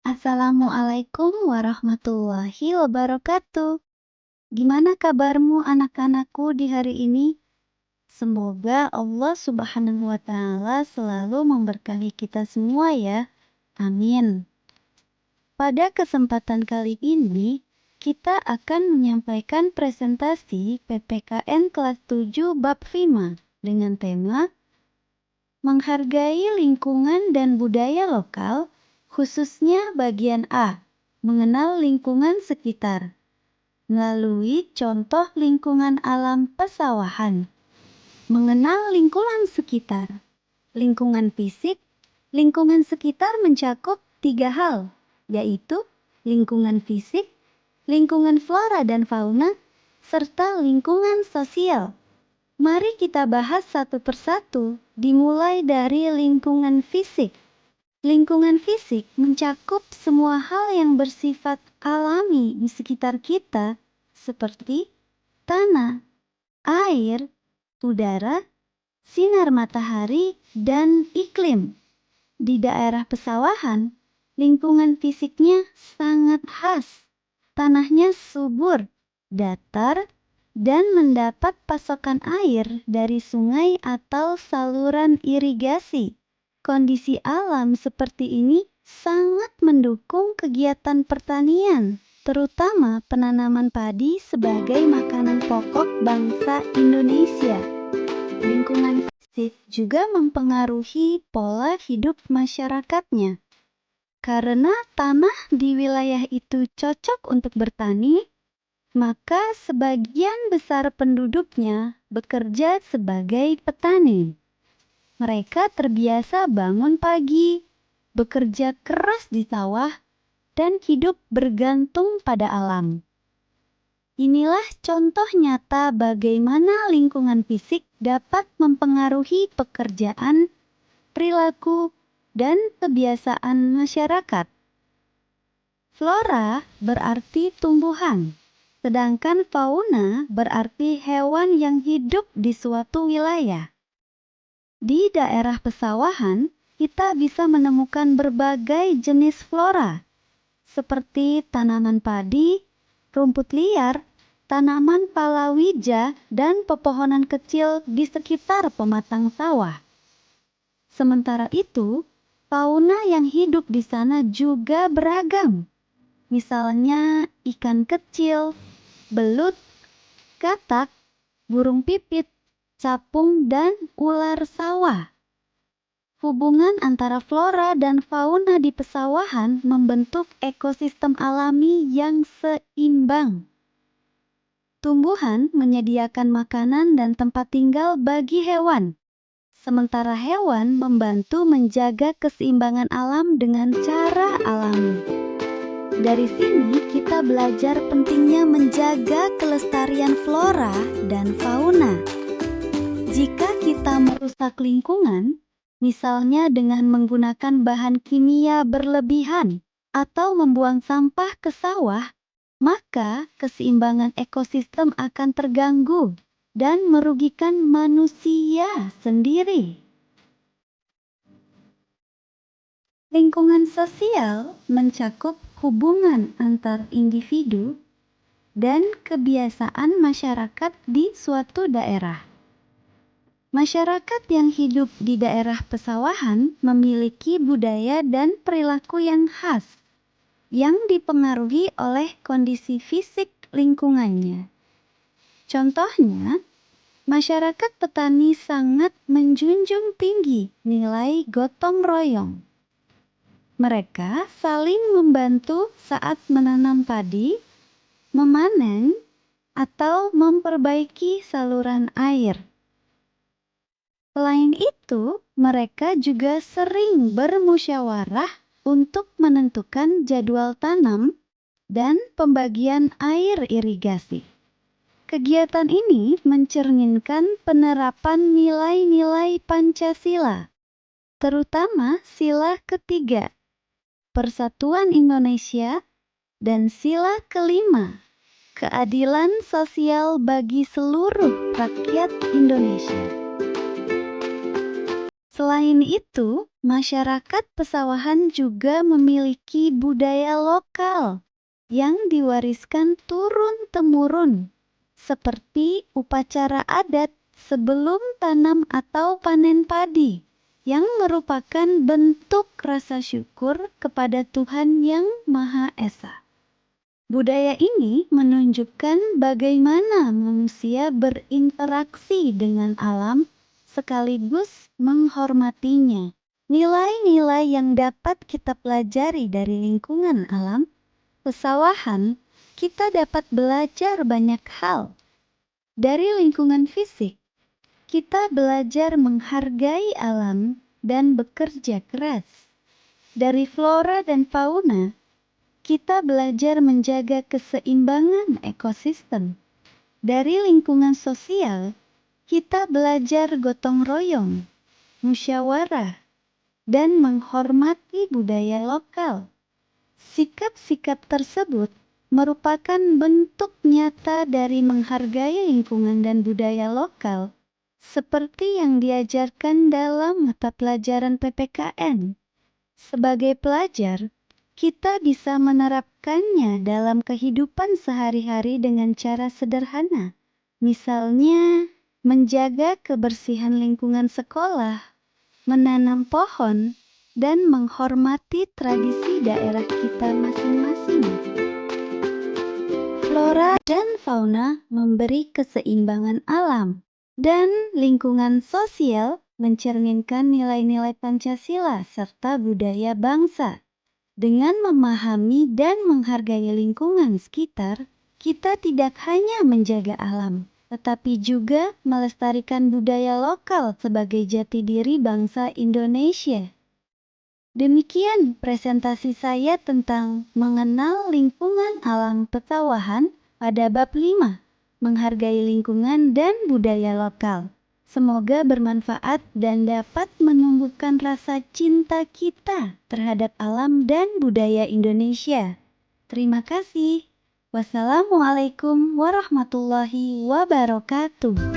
Assalamualaikum warahmatullahi wabarakatuh. Gimana kabarmu anak-anakku di hari ini? Semoga Allah Subhanahu wa Ta'ala selalu memberkahi kita semua ya. Amin. Pada kesempatan kali ini, kita akan menyampaikan presentasi PPKN kelas 7 bab 5 dengan tema Menghargai lingkungan dan budaya lokal, khususnya bagian A, mengenal lingkungan sekitar, melalui contoh lingkungan alam pesawahan. Mengenal lingkungan sekitar. Lingkungan fisik, lingkungan sekitar mencakup 3 hal, yaitu lingkungan fisik, lingkungan flora dan fauna, serta lingkungan sosial. Mari kita bahas satu persatu, dimulai dari lingkungan fisik. Lingkungan fisik mencakup semua hal yang bersifat alami di sekitar kita, seperti tanah, air, udara, sinar matahari, dan iklim. Di daerah pesawahan, lingkungan fisiknya sangat khas. Tanahnya subur, datar, dan mendapat pasokan air dari sungai atau saluran irigasi. Kondisi alam seperti ini sangat mendukung kegiatan pertanian, terutama penanaman padi sebagai makanan pokok bangsa Indonesia. Lingkungan fisik juga mempengaruhi pola hidup masyarakatnya. Karena tanah di wilayah itu cocok untuk bertani, maka sebagian besar penduduknya bekerja sebagai petani. Mereka terbiasa bangun pagi, bekerja keras di sawah, dan hidup bergantung pada alam. Inilah contoh nyata bagaimana lingkungan fisik dapat mempengaruhi pekerjaan, perilaku, dan kebiasaan masyarakat. Flora berarti tumbuhan, sedangkan fauna berarti hewan yang hidup di suatu wilayah. Di daerah pesawahan, kita bisa menemukan berbagai jenis flora, seperti tanaman padi, rumput liar, tanaman palawija, dan pepohonan kecil di sekitar pematang sawah. Sementara itu, fauna yang hidup di sana juga beragam. Misalnya ikan kecil, belut, katak, burung pipit, capung, dan ular sawah. Hubungan antara flora dan fauna di pesawahan membentuk ekosistem alami yang seimbang. Tumbuhan menyediakan makanan dan tempat tinggal bagi hewan, sementara hewan membantu menjaga keseimbangan alam dengan cara alami. Dari sini kita belajar pentingnya menjaga kelestarian flora dan fauna. Jika kita merusak lingkungan, misalnya dengan menggunakan bahan kimia berlebihan atau membuang sampah ke sawah, maka keseimbangan ekosistem akan terganggu dan merugikan manusia sendiri. Lingkungan sosial mencakup hubungan antar individu dan kebiasaan masyarakat di suatu daerah. Masyarakat yang hidup di daerah pesawahan memiliki budaya dan perilaku yang khas, yang dipengaruhi oleh kondisi fisik lingkungannya. Contohnya, masyarakat petani sangat menjunjung tinggi nilai gotong royong. Mereka saling membantu saat menanam padi, memanen, atau memperbaiki saluran air. Selain itu, mereka juga sering bermusyawarah untuk menentukan jadwal tanam dan pembagian air irigasi. Kegiatan ini mencerminkan penerapan nilai-nilai Pancasila, terutama sila ketiga, Persatuan Indonesia, dan sila kelima, keadilan sosial bagi seluruh rakyat Indonesia. Selain itu, masyarakat pesawahan juga memiliki budaya lokal yang diwariskan turun-temurun, seperti upacara adat sebelum tanam atau panen padi, yang merupakan bentuk rasa syukur kepada Tuhan Yang Maha Esa. Budaya ini menunjukkan bagaimana manusia berinteraksi dengan alam sekaligus menghormatinya. Nilai-nilai yang dapat kita pelajari dari lingkungan alam pesawahan, kita dapat belajar banyak hal. Dari lingkungan fisik, kita belajar menghargai alam dan bekerja keras. Dari flora dan fauna, kita belajar menjaga keseimbangan ekosistem. Dari lingkungan sosial, kita belajar gotong royong, musyawarah, dan menghormati budaya lokal. Sikap-sikap tersebut merupakan bentuk nyata dari menghargai lingkungan dan budaya lokal, seperti yang diajarkan dalam mata pelajaran PPKN. Sebagai pelajar, kita bisa menerapkannya dalam kehidupan sehari-hari dengan cara sederhana. Misalnya, menjaga kebersihan lingkungan sekolah, menanam pohon, dan menghormati tradisi daerah kita masing-masing. Flora dan fauna memberi keseimbangan alam, dan lingkungan sosial mencerminkan nilai-nilai Pancasila serta budaya bangsa. Dengan memahami dan menghargai lingkungan sekitar, kita tidak hanya menjaga alam, tetapi juga melestarikan budaya lokal sebagai jati diri bangsa Indonesia. Demikian presentasi saya tentang mengenal lingkungan alam pesawahan pada bab 5, menghargai lingkungan dan budaya lokal. Semoga bermanfaat dan dapat menumbuhkan rasa cinta kita terhadap alam dan budaya Indonesia. Terima kasih. Wassalamualaikum warahmatullahi wabarakatuh.